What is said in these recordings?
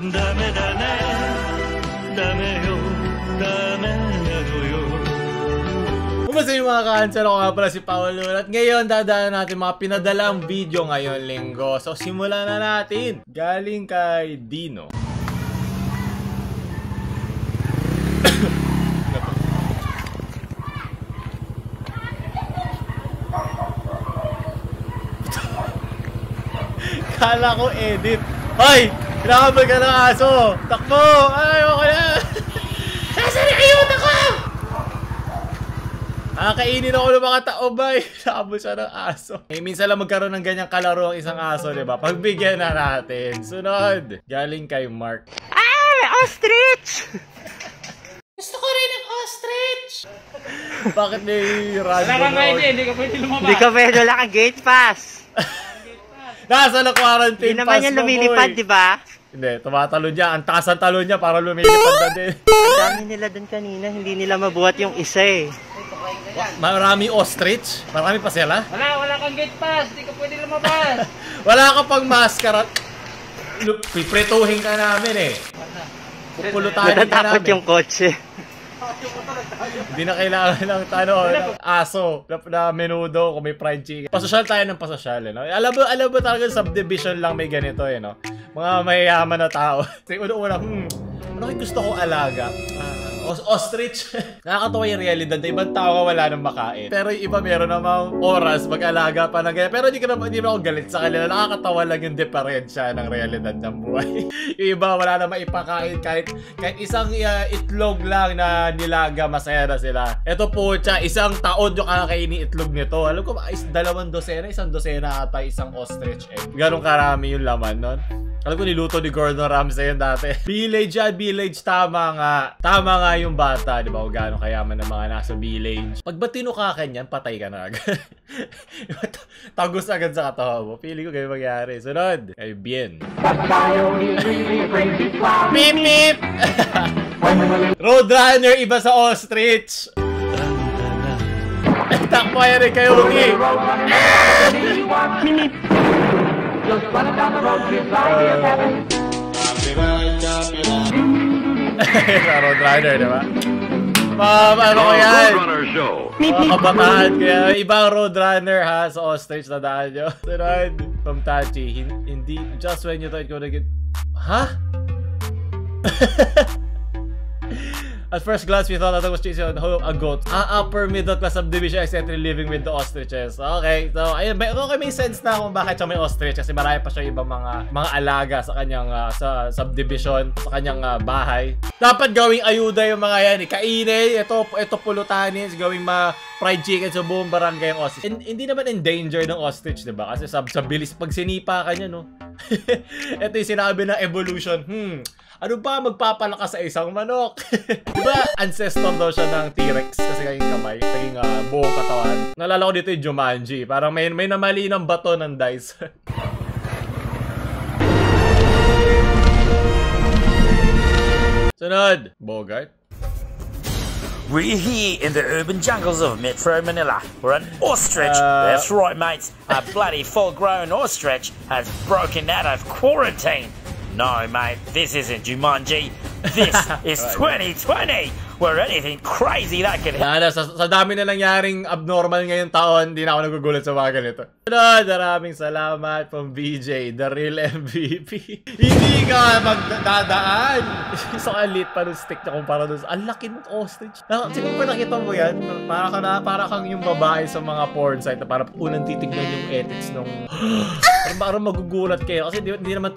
Dame, dame, dame yo, dame yo. Kumusta yung mga ka-answer? Ako nga pala si Paolo at ngayon dadaan natin mga pinadalang video ngayon linggo. So simulan na natin. Galing kay Dino. Kala ko edit. Hoy! Kinakabal ka ng aso! Takbo! Ay, ako na! Sasari kayo! Takbo! Kainin ako ng mga tao ba? Nakabal siya ng aso. Minsan lang magkaroon ng ganyang kalaro ang isang aso, diba? Pagbigyan na natin. Sunod! Galing kay Mark. Ay! Ostrich! Gusto ko rin ng ostrich! Bakit may random? Wala kang ID, hindi ka pwede lumabas. Hindi ka pwede, wala kang gate pass. Nasa na quarantine Hindi pass naman yan mo, lumilipad, boy. di ba? Hindi, tumatalon niya. Ang taas ang talon niya para lumilipad na din. Ang dami nila dun kanina, hindi nila mabuhat yung isa eh. Marami ostrich? Marami pa sila? Wala kang gate pass, hindi ka pwede lumabas. Wala ka pang maskara. Pipretuhin ka namin eh. Pupulutahin ka Natatakot namin. yung kotse. Hindi na kailangan ng aso na menudo kung may fried chicken. Pasosyal tayo ng pasosyal, eh, no? Alam mo talaga subdivision lang may ganito, eh, no? Mga mayayaman na tao. Una-una, ano kayo gusto kong alaga? Ostrich. Nakakatawa yung realidad na ibang tao wala nang makain. Pero yung iba meron namang oras mag-alaga pa na ganyan. Pero hindi na ako galit sa kanila. Nakakatawa lang yung diferensya ng realidad ng buhay. Yung iba wala na maipakain kahit isang itlog lang na nilaga, masaya na sila. Ito po isang taon yung kakainin itlog nito. Alam ko, isang dosena ata isang ostrich egg. Ganong karami yung laman nun. Alam ko niluto ni Gordon Ramsay yun dati. Village yan, village. Tama nga yung bata. Di ba? Kung gaano kayaman ng mga nasa village. Pag ba tinuka ka niyan, patay ka na agad. Tagos agad sa katawan mo. Feeling ko ganyan magyari. Sunod. Ay, bien. Beep, beep! Roadrunner, iba sa ostrich. Takpo yan rin kayo, Ugi. Just running down the road, his life is heaven. Roadrunner, diba? Ano ko yan? Mga kabataan kaya. Ibang Roadrunner ha sa ostrich na daan nyo. Sunod. From Tachi. Hindi, just when you thought you would get... Ha? At first glance, we thought that I was chasing a goat. Upper middle class subdivision accidentally living with the ostriches. Okay, so ayun, may sense na kung bakit siya may ostrich kasi marami pa siya ibang mga alaga sa kanyang sa subdivision, sa kanyang bahay. Dapat gawing ayuda yung mga yan. Kainin, ito pulutanin, gawing fried chicken sa buong barangay yung ostrich. Hindi naman endanger ng ostrich, diba? Kasi sa bilis, pag sinipa ka niya, no? Ito yung sinabi ng evolution. Ano ba magpapalakas sa isang manok? Diba? Ancestor daw siya ng T-Rex kasi kayong kamay, kayong buong katawan. Nalala ko dito yung Jumanji. Parang may namali ng bato ng dice. Sunod. Bogart. We're here in the urban jungles of Metro Manila, where an ostrich, that's right mates, a bloody full-grown ostrich has broken out of quarantine. No mate, this isn't Jumanji, this is 2020, where anything crazy that could happen. Sa dami na nangyaring abnormal ngayong taon, hindi na ako nagugulat sa mga ganito. Maraming salamat from BJ, the real MVP. Hindi ka magdadaan. Isang alit pa ng stick niya kumpara doon. Ang laki ng ostrich. Siguro ba nakita mo yan? Para kang yung babae sa mga porn site na parang unang titignan yung edits nung... Parang magugulat kayo. Kasi hindi naman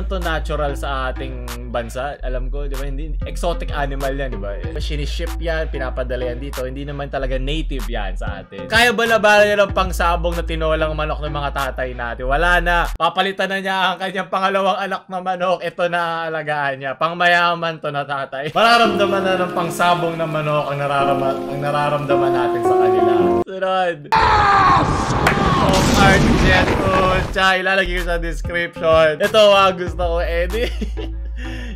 to natural sa ating bansa. Alam ko, di ba? Hindi, exotic animal yan, di ba? Siniship yan, pinapadala yan dito. Hindi naman talaga native yan sa atin. Kaya ba labanan niya ng pangsabong na tinolang manok ng mga tatay natin? Wala na. Papalitan na niya ang kanyang pangalawang anak na manok. Ito na alagaan niya. Pangmayaman to na tatay. Mararamdaman na ng pangsabong na manok ang nararamdaman natin sa kanila. Sunod. Art Jet Food. Ilalagay ko sa description. Ito gusto ko, Eddie.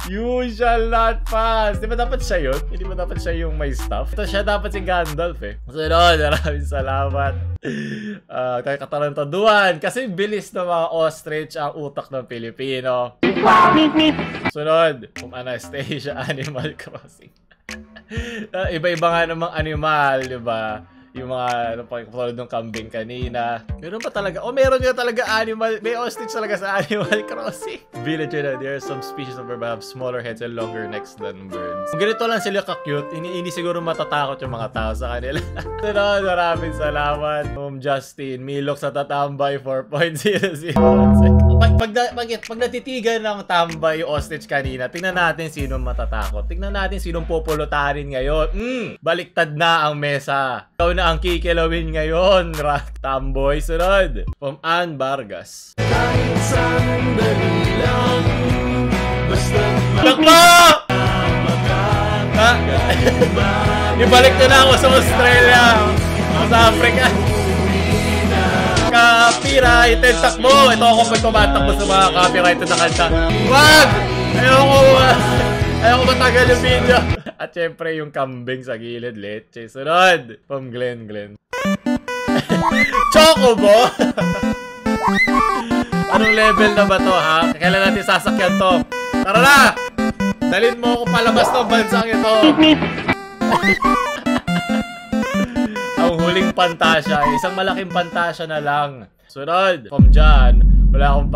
You shall not pass. Di ba dapat siya yun? Hindi ba dapat siya yung may stuff? Ito siya dapat si Gandalf eh. Sunod, maraming salamat. Kay katarantaduan. Kasi bilis na mga ostrich ang utak ng Pilipino. Sunod, Anastasia Animal Crossing. Iba-iba nga namang animal, di ba? Yung mga, tulad ng kambing kanina. Meron pa talaga? Oh, meron nga talaga animal. May ostrich talaga sa Animal Crossing. Villager na, there are some species of birds have smaller heads and longer necks than birds. Kung ganito lang sila ka-cute, hindi siguro matatakot yung mga tao sa kanila. Sunod, maraming salamat. Justin, Milok sa tatambay 4.00. Pag natitigan ng tambay yung ostrich kanina, tingnan natin sino matatakot. Tingnan natin sinong pupulutarin ngayon. Baliktad na ang mesa. Ikaw na ang kikilawin ngayon, Tamboy. Sunod, from Ann Vargas. Kahit sandali lang, basta Lakbo! Ibalik na ako sa Australia, sa Africa. Copyrighted takbo. Ito ako pag tumatakbo sa mga copyrighted na kanta. Wag! Ayoko matagal yung video. At syempre yung kambing sa gilid, leche. Sunod, from Glenn. Chocobo! Anong level na ba to, ha? Kailan natin sasakyan to? Tara na! Dalhin mo ako palabas ng bansang ito. Ang huling pantasya, isang malaking pantasya na lang. Sunod, from John. Wala akong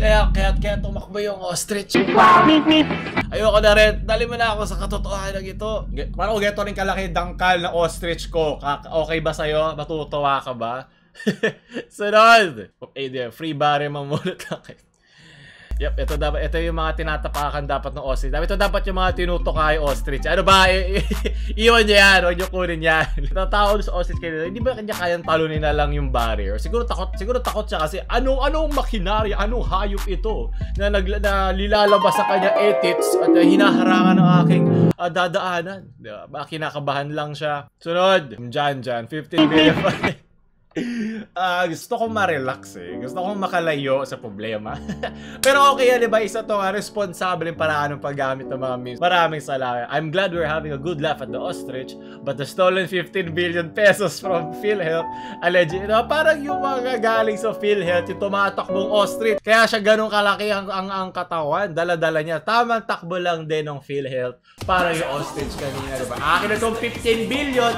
kaya tumakbo yung ostrich. Ayoko na rin. Dali mo na ako sa katotohanan ito. Parang geto rin kalaki dangkal na ostrich ko. Okay ba sa'yo? Matutuwa ka ba? Sunod. Free barre mamunot lang kayo. Yep, ito yung mga tinatapakan dapat ng ostrich. Ito dapat yung mga tinutukay ostrich. Ano ba? Iwan niya yan. Huwag niyo kunin yan. Tatawag sa ostrich kayo. Hindi ba kanya kayang talunin na lang yung barrier? Siguro takot siya kasi anong makinarya, anong hayop ito na lilalabas sa kanya ethics at hinaharangan ng aking dadaanan. Diba? Kinakabahan lang siya. Sunod, Jan, 15 million. Gusto kong ma-relax eh. Gusto kong makalayo sa problema. Pero okay yan, diba? Isa to responsableng paraan ng paggamit ng mga memes. Maraming salamat. I'm glad we're having a good laugh at the ostrich, but the stolen 15 billion pesos from PhilHealth allegedly, parang yung mga galing sa PhilHealth, yung tumatakbong ostrich. Kaya siya ganun kalaki ang katawan. Dala-dala niya. Tamang takbo lang din ng PhilHealth para yung ostrich kanina, diba? Akin na itong 15 billion.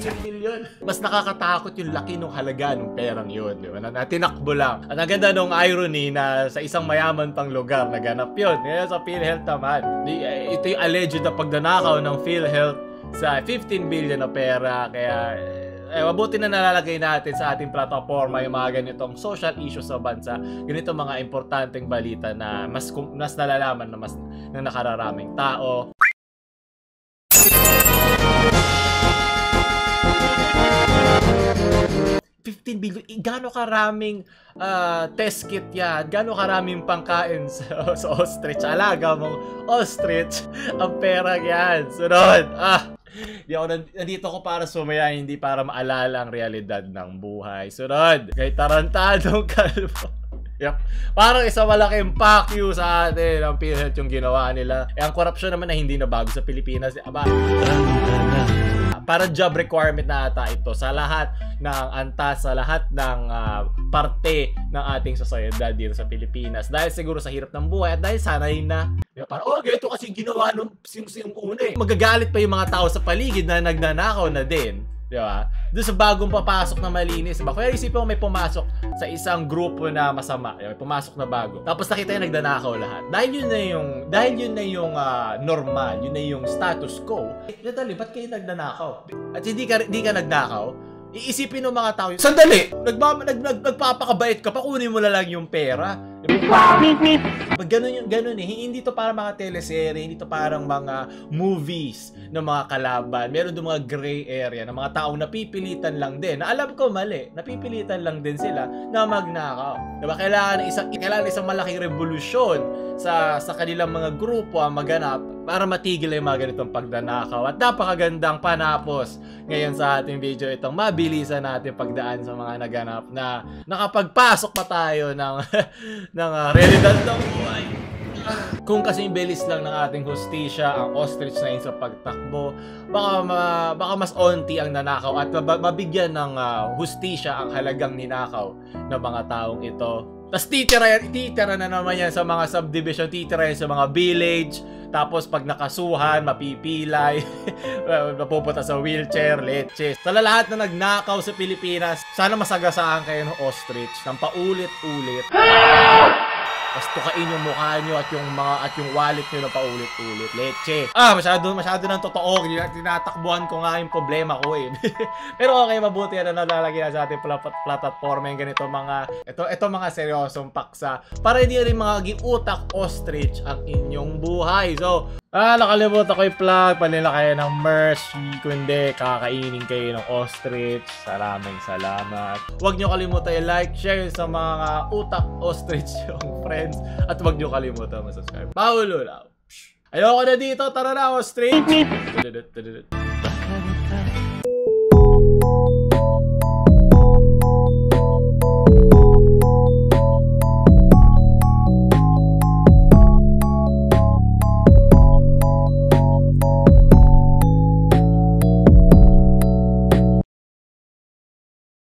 Billion. Mas nakakatakot yung laki ng halaga ng perang yun, di ba? Na tinakbo lang. At ang ganda nung irony na sa isang mayaman pang lugar naganap yun. Ngayon sa PhilHealth naman, ito yung alleged na pagdanakaw ng PhilHealth sa 15 billion na pera. Kaya mabuti na nalalagay natin sa ating plataforma yung mga ganitong social issues sa bansa, ganitong mga importanteng balita na mas nalalaman na mas ng nakararaming tao. 15 billion, gaano karaming test kit yan, gaano karaming pangkain sa ostrich, alaga mong ostrich, ang pera yan. Sunod, nandito ko para sumaya, hindi para maalala ang realidad ng buhay. Sunod, kay Tarantadong Kalbo. Yep. Parang isang malaking fuck you sa atin ang PhilHealth yung ginawa nila. Ang korupsyon naman na hindi na bago sa Pilipinas. Para job requirement na ata ito sa lahat ng antas, sa lahat ng parte ng ating sosyedad dito sa Pilipinas. Dahil siguro sa hirap ng buhay at dahil sanay na. Parang, ganito kasi ginawa nung yung una eh. Magagalit pa yung mga tao sa paligid na nagnanakaw na din. Diba? Doon sa bagong papasok na malinis, diba? Kaya isipin mo may pumasok sa isang grupo na masama, may pumasok na bago. Tapos nakita yung nagdanakaw lahat. Dahil yun na yung normal, yun na yung status quo. Dali, ba't kayo nagnanakaw? At hindi ka nagnakaw, iisipin ng mga tao, sandali! Nagpapakabait ka, pakunin mo na lang yung pera. Ganun eh. Hindi to para mga teleserye, hindi to parang mga movies ng mga kalaban. Meron doon mga gray area ng mga taong napipilitan lang din. Na alam ko mali, napipilitan lang din sila na magnakaw. Diba? Kailangan isang malaking revolusyon sa kanilang mga grupo ang maganap para matigil yung mga ganitong pagdanakaw. At napakagandang panapos ngayon sa ating video itong mabilisan natin pagdaan sa mga naganap na nakapagpasok pa tayo ng realidad ng buhay. Kung kasing bilis lang ng ating hustisya ang ostrich na yun sa pagtakbo, baka mas onti ang nanakaw at mabigyan ng hustisya ang halagang ninakaw ng mga taong ito. Tapos titira na naman yan sa mga subdivision, titira yan sa mga village. Tapos pag nakasuhan, mapipilay, mapupunta sa wheelchair, leche. Sa lahat na nagnakaw sa Pilipinas, sana masagasaan kayo ng ostrich ng paulit-ulit. Tapos tukain yung mukha nyo at yung wallet nyo na paulit-ulit. Leche. Masyado nang totoo. Tinatakbuhan ko nga yung problema ko eh. Pero okay, mabuti na nalalagay na sa ating platform yung ganito mga seryosong paksa. Para hindi rin maging utak ostrich ang inyong buhay. So, nakalimutan ko i-plug. Panila kayo ng merch. Kundi kakainin kayo ng ostrich. Maraming salamat. Huwag nyo kalimutan i-like, share sa mga utak ostrich yung friends. At huwag nyo kalimutan mag-subscribe. Paulo lang. Ayoko na dito. Tara na, ostrich!